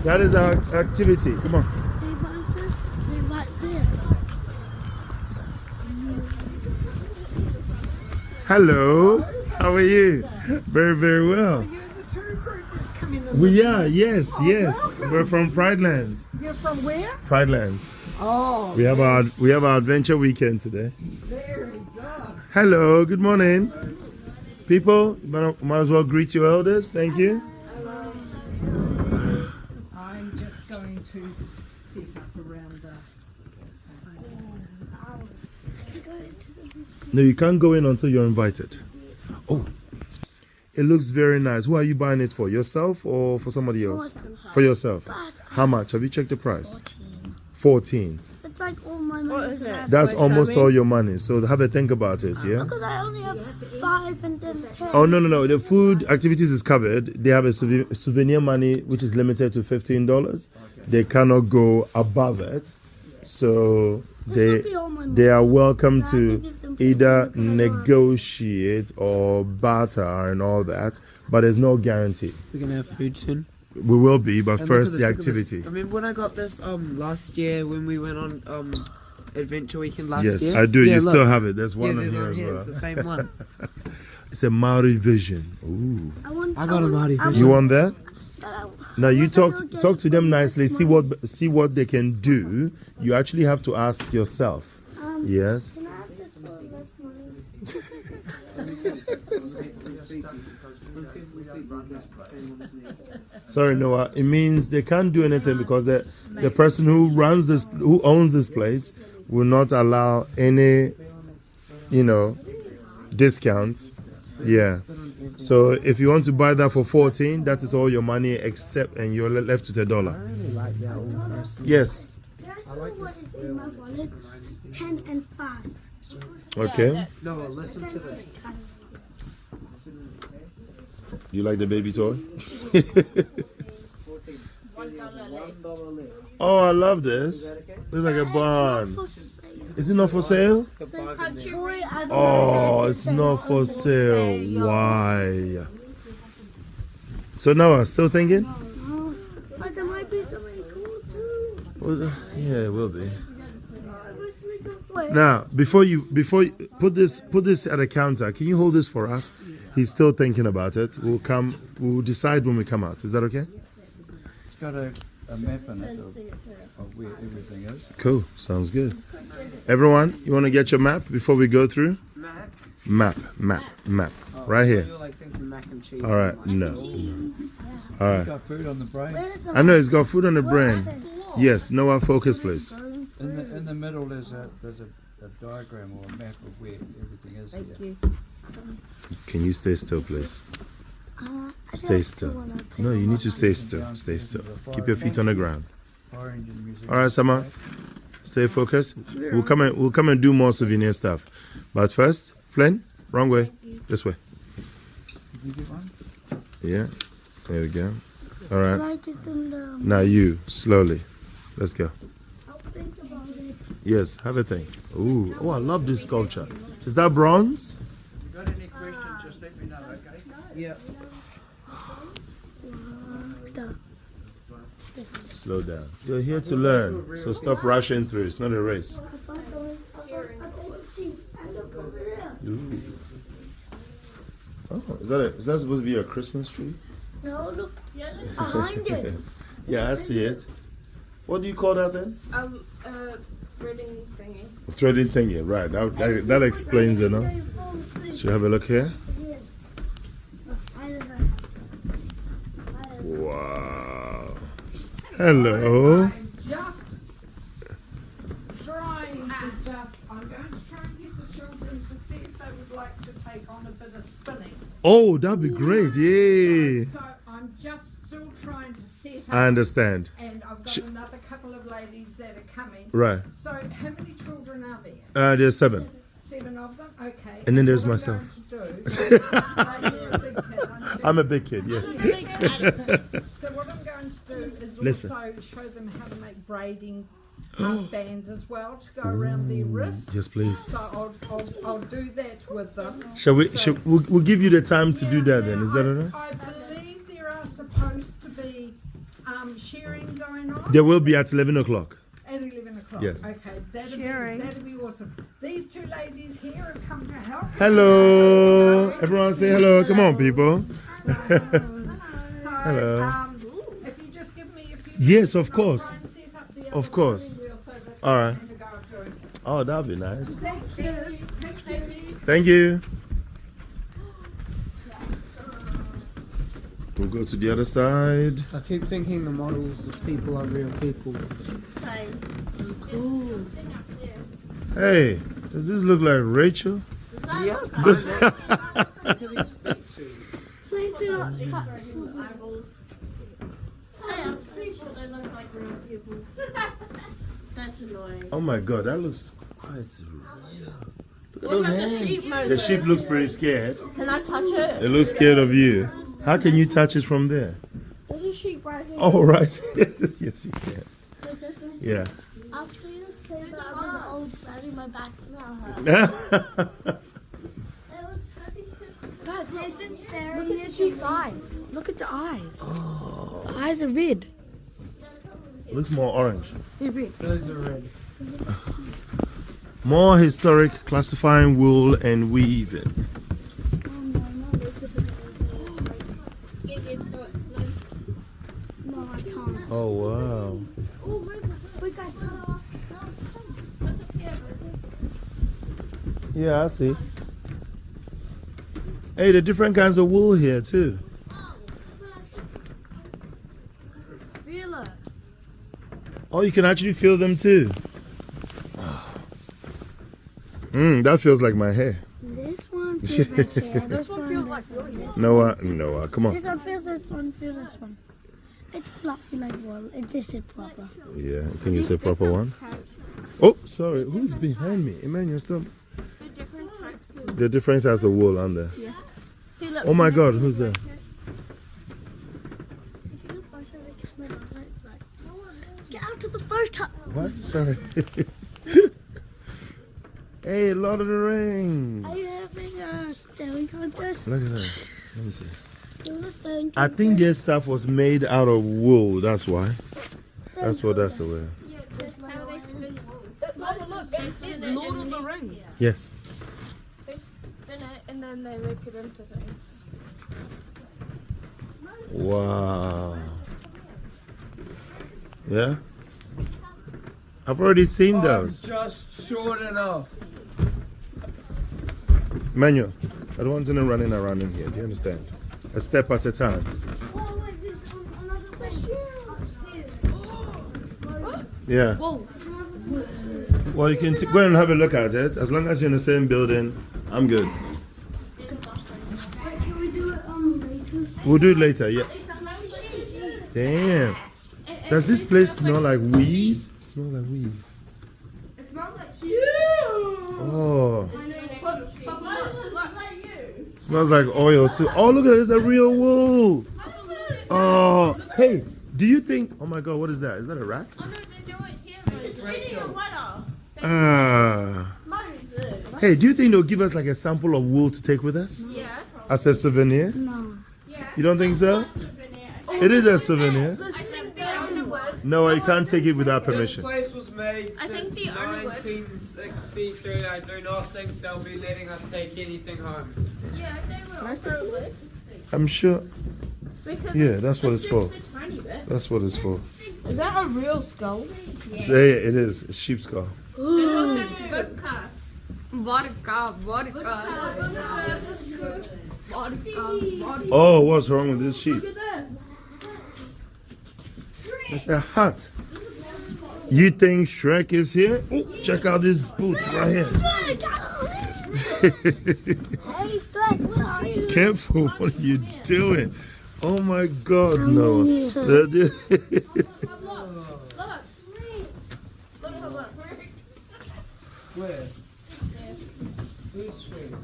That is our activity. Come on. Hello. How are you? Very, very well. We are, yes. We're from Pridelands. You're from where? Pridelands. Oh. We have our adventure weekend today. Very good. Hello, good morning. People, you might as well greet your elders. Thank you. I'm just going to set up around the... No, you can't go in until you're invited. Oh, it looks very nice. Who are you buying it for? Yourself or for somebody else? For yourself. How much? Have you checked the price? 14. It's like all my money. That's almost all your money. So have a think about it, yeah? Because I only have 5 and then 10. Oh, no. The food activities is covered. They have a souvenir money which is limited to $15. They cannot go above it. So they are welcome to either negotiate or barter and all that, but there's no guarantee. We're gonna have food soon. We will be, but And first look the at this, look at activity. this. I mean, when I got this last year when we went on adventure weekend last Yes, year. I do. Yeah, You look. still have it. There's one there's on here one as here. well. It's the same one. It's a Maori vision. Ooh. I got a Maori vision. You want that? Now you talk to them nicely. See what they can do. You actually have to ask yourself. Yes. Can I have this for less money? Sorry, Noah. It means they can't do anything because the person who owns this place will not allow any, discounts. Yeah. So if you want to buy that for 14, that is all your money except, and you're left with $1. Yes. Can I tell you what is in my wallet? 10 and 5. Okay. No, listen to this. You like the baby toy? Oh, I love this. Looks like a barn. Is it not for sale? Oh, it's not for sale. Why? So now I'm still thinking? But there might be something cool too. Well, yeah, it will be. I wish we could play. Now, before you put this at the counter, can you hold this for us? He's still thinking about it. We'll decide when we come out. Is that okay? It's got a map in it of where everything is. Cool. Sounds good. Everyone, you want to get your map before we go through? Map. Right here. You're like thinking mac and cheese. All right. No. All right. Got food on the brain. I know it's got food on the brain. Yes. Noah, focus, please. In the middle there's a diagram or a map of where everything is here. Can you stay still, please? I Stay don't still. wanna play. No, you need to stay still. Stay still. Keep your feet on the ground. Fire engine music. All right, Sama. Stay focused. We'll come and do more souvenir stuff. But first, Flynn, wrong way. This way. Did you get one? Yeah. There we go. All right. Like it in the... Now you, slowly. Let's go. I'll think about it. Yes, have a think. Ooh. Oh, I love this sculpture. Is that bronze? If you got any questions, just let me know, okay? Yeah. Slow down. You're here to learn, so stop rushing through. It's not a race. Ooh. Oh, is that supposed to be a Christmas tree? No, look behind it. Yeah, I see it. What do you call that then? Threading thingy. Threading thingy, right. That explains it, no? Should we have a look here? Wow. Hello. I'm just trying to I'm going to try and get the children to see if they would like to take on a bit of spinning. Oh, that'd be great. Yay. So I'm just still trying to set up. I understand. And I've got another couple of ladies that are coming. Right. So how many children are there? There's 7. 7 of them? Okay. And then there's what myself. I'm going to do, I'm a big kid, yes. so what I'm going to do is Listen. also show them how to make braiding bands as well to go around their wrists. Yes, please. So I'll do that with them. We'll give you the time to do that then. Is that all right? I believe there are supposed supposed to be sharing going on? There will be at 11 o'clock. At 11 o'clock. Yes. Okay, Sharing. that'd be awesome. These two ladies here have come to help. Hello. Everyone say hello. Come on, people. So, Hello. if you just give me a few Yes, minutes, of I'll course. try and set up the Of other course. rolling wheel so that All they right. can go through. Oh, that'll be nice. Thank you. Thank you. Thank you. We'll go to the other side. I keep thinking the models of people are real people. Hey, does this look like Rachel? Yeah, kind of. Look at these features. Please do not touch. Hey, I'm pretty sure they look like real people. That's annoying. Oh my God, that looks quite real. Look at What those about the hands. sheep, The Moses? sheep looks pretty scared. Can I touch it? It looks scared of you. How can you touch it from there? There's a sheep right here. Oh, right. Yes, you can. Yeah. After you say that I'm an old lady, my back's now hurt. Guys, Mason staring Look at the sheep's eyes. Look at the eyes. The eyes are red. Looks more orange. They're red. Those are red. More historic, classifying wool and weaving. No, I can't. Oh, wow. Wait, guys, Yeah, I see. Hey, the different kinds of wool here, too. feel it. Oh, you can actually feel them, too. That feels like my hair. This one feels like hair. This one feels like Noah, come on. this one feels this one feels this one. It's fluffy like wool. This is proper. Yeah, I think it's a proper one. Oh, sorry. Who's behind me? Emmanuel, stop. They're different types of... The different types of wool on there. See, look, Oh my God, who's there? Get out of the first time. What? Sorry. Hey, Lord of the Rings. Are you having a staring contest? Look at that. Let me see. Doing a staring I contest? think their stuff was made out of wool. That's why. That's what that's aware. Mama, look, it says Lord of the Rings. Yes. And then they make it into things. Wow. Yeah. I've already seen those. Just short enough. Manuel, I don't want to running around in here. Do you understand? A step at a time. Oh, wait, there's another question upstairs. Yeah. Whoa. Well, you can go and have a look at it. As long as you're in the same building, I'm good. Wait, can we do it later? We'll do it later. Yeah. Damn. Does this place smell like weed? It smells like weed. It smells like you. Oh. Papa, look like you. Smells like oil too. Oh, look at it. It's a real wool. Oh. Hey, do you think... Oh my God, what is that? Is that a rat? Oh no, they do it here. It's really a weather. Ah. Moses. Hey, do you think they'll give us like a sample of wool to take with us? Yeah. As a souvenir? No. You don't think so? It is a souvenir. I think the only word. No, you can't take it without This permission. place was made I think since the only word- 1963. I do not think they'll be letting us take anything home. Yeah, they will. Also live. I'm sure. Because Yeah, that's what it's for. just a tiny bit. That's what it's for. Is that a real skull? So, yeah, it is. It's sheep's skull. It's also vodka. Vodka. Vodka. Oh, what's wrong with this sheep? It's a hut. You think Shrek is here? Oh, check out this boots right here. Hey, Slack, where are you? Careful, what are you doing? Oh my God, no. Where? Who's Shrek?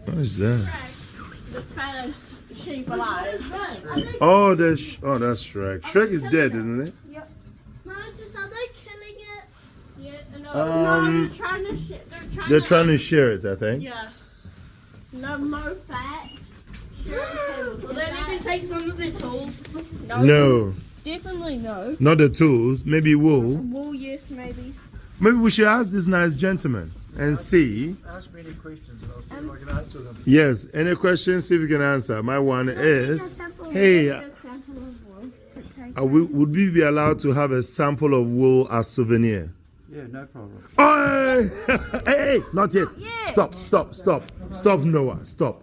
What is that? The fattest sheep alive. Oh, that's Shrek. Shrek is dead, isn't it? Moses, are they killing it? Yeah, no, Um, they're trying to They're trying to share it, I think. Yeah. No more fat. Will they let me take some of the tools? No, Definitely no. not the tools. Maybe wool. Wool, yes, maybe. Maybe we should ask this nice gentleman and see. Ask me any questions and I'll see if I can answer them. Yes, any questions? See if we can answer. My one is, hey, would we be allowed to have a sample of wool as souvenir? Yeah, no problem. Oh, hey, not yet. Stop, Noah. Stop.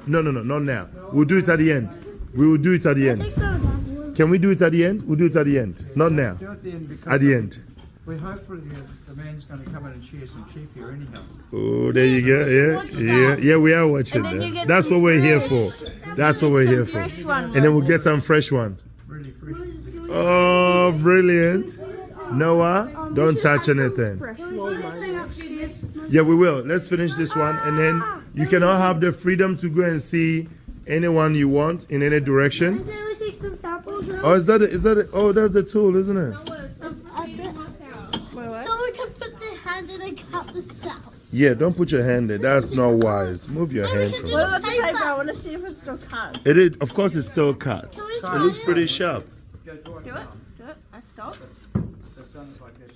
No, not now. We'll do it at the end. We will do it at the end. Can we do it at the end? We'll do it at the end. Not now. Do it at the end because At the end. we hopefully the man's going to come in and share some sheep here anyhow. Oh, there you go. Yeah, we are watching that. That's what we're here for. That's what we're here for. And then we'll get some fresh one. Really fresh. Oh, brilliant. Noah, don't touch anything. Yeah, we will. Let's finish this one. And then you can all have the freedom to go and see anyone you want in any direction. Oh, is that it? Oh, that's the tool, isn't it? So we can put the hand in and cut this out. Yeah, don't put your hand there. That's not wise. Move your hand from What it. about the paper? I want to see if it's still cut. It is, of course, it's still cut. It looks pretty sharp. Do it. I stop.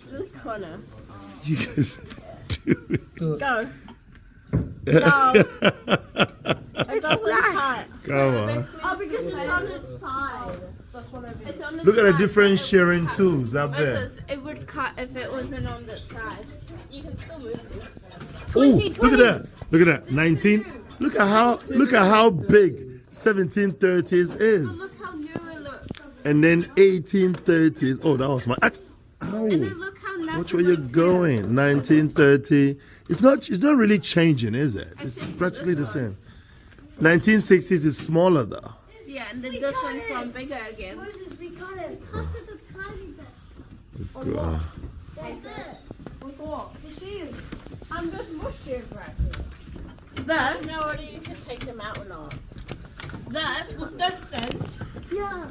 This corner. You guys do it. Go. No. It doesn't cut. Come on. Oh, because it's on its side. That's what I mean. It's on its Look at the side. different shearing tools up It there. says it would cut if it wasn't on that side. You can still move it. Oh, look at that. Look at that. 19. Look at how big 1730s is. Look how new it looks. And then 1830s. Oh, that was my. Ow. And then look how nice Which it way you looks going? 1930. It's not really changing, is it? It's practically the same. 1960s is smaller though. here. Yeah, and then this one's one bigger again. Cut it a tiny bit. God. With what? The shoes. I'm just more shoes right here. This. No idea you can take them out or not. This with this thing. Yeah.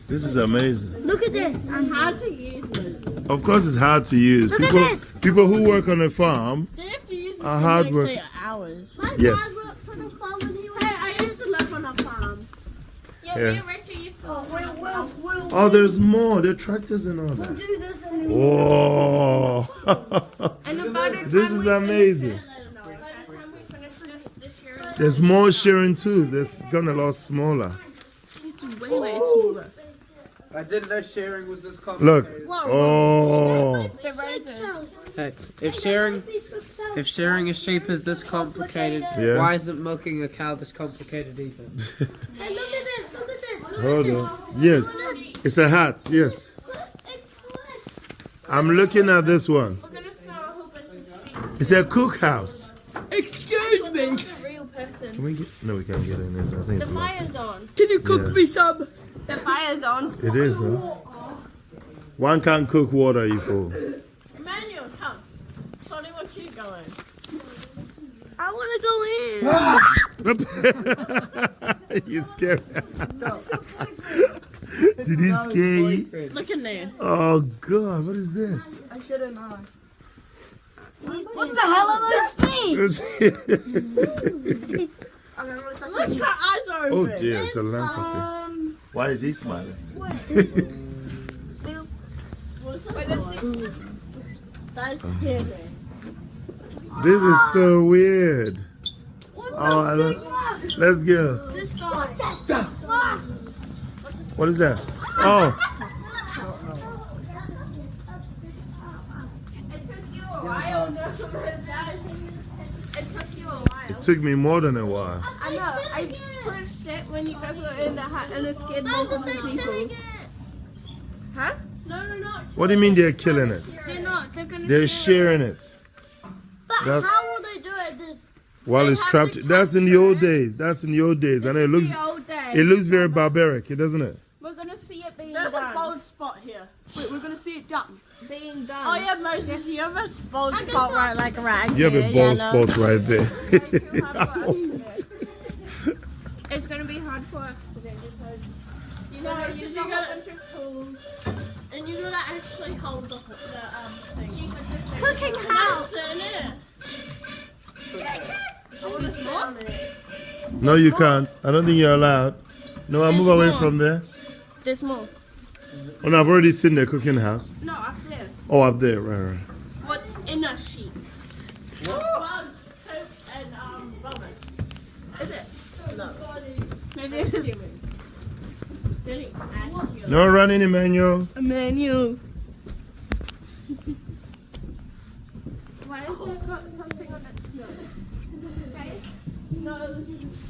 This is amazing. Look at this. It's hard to use. But Of course, it's hard to use. Look at this. People who work on a farm do you have to use this are for hard like, work. say, hours? My Yes. dad worked for the farm when he was. Hey, I used to live on a farm. Yeah, Yeah. me and Richard used to live on a farm. Oh, there's more. There are tractors and all We'll that. do this and Whoa. And about the time This is we amazing. By the time we finish this year, There's more shearing tools. It's gotten a lot smaller. it's way smaller. I didn't know sharing was this Look. complicated. Oh. The razors. Hey, if sharing a sheep is this complicated, Yeah. why isn't milking a cow this complicated either? Hey, look at this. Look at this. Hold on. Yes. It's a hat. Yes. It's sweat. I'm looking at this one. We're gonna smell a whole bunch of sheep. It's a cookhouse. Excuse But that's the real person. Can we get? No, we can't get in this. I think The it's locked. fire's on. Can you cook Yeah. me some? The fire's on. It is, huh? One can't cook water, you fool. Emmanuel, come. Sonny, what's you going? I want to go in. You scared. Did he scare you? Look in there. Oh God, what is this? I should have known. What the hell are those things? Look, her eyes are Oh open. dear, it's a lamp. Why is he smiling? That's scary. This is so weird. Oh, let's go. This guy. What is that? Oh, It took you a while. It took you a while. it took me more than a while. I know. I pushed it when you guys were in the hut and it scared multiple people. Huh? No. What do you mean they're killing it? They're not. They're gonna They're share it. sharing it. But That's- how will they do it? While it's trapped. That's in the old days. That's in the old days. And it looks The old days. it looks very barbaric, doesn't it? We're gonna see it being There's a done. bald spot here. Wait, we're gonna see it done. Being done. Oh yeah, Moses, you have a bald spot right like a rag. You have a bald spot right there. It's gonna be hard for us today because you know No, use you a whole gotta- bunch of tools. And you gotta actually hold the thing. Cooking house. That's in it. I want to sit on it. No, you can't. I don't think you're allowed. No, I move There's away more. from there. There's more. Oh, no, I've already seen the cooking house. No, up there. Oh, up there, right. What's in a sheep? Bugs, poop, and vomit. Is it? No. Maybe it's No running, Emmanuel. a menu. Why is there got something on it? No. Okay. No.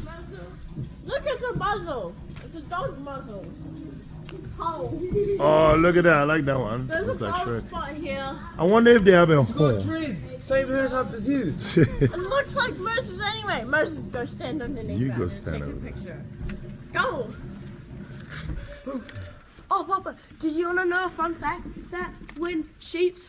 Muzzle. Look at the muzzle. It's a dog muzzle. Hole. Oh, look at that. I like that one. There's Looks a like bald Shrek. spot here. I wonder if they have a Got hole. dreads. Same hair type as you. It looks like Moses anyway. Moses, go stand underneath You that go and stand take a over there. picture. Go. Oh, Papa, did you want to know a fun fact? That when sheep's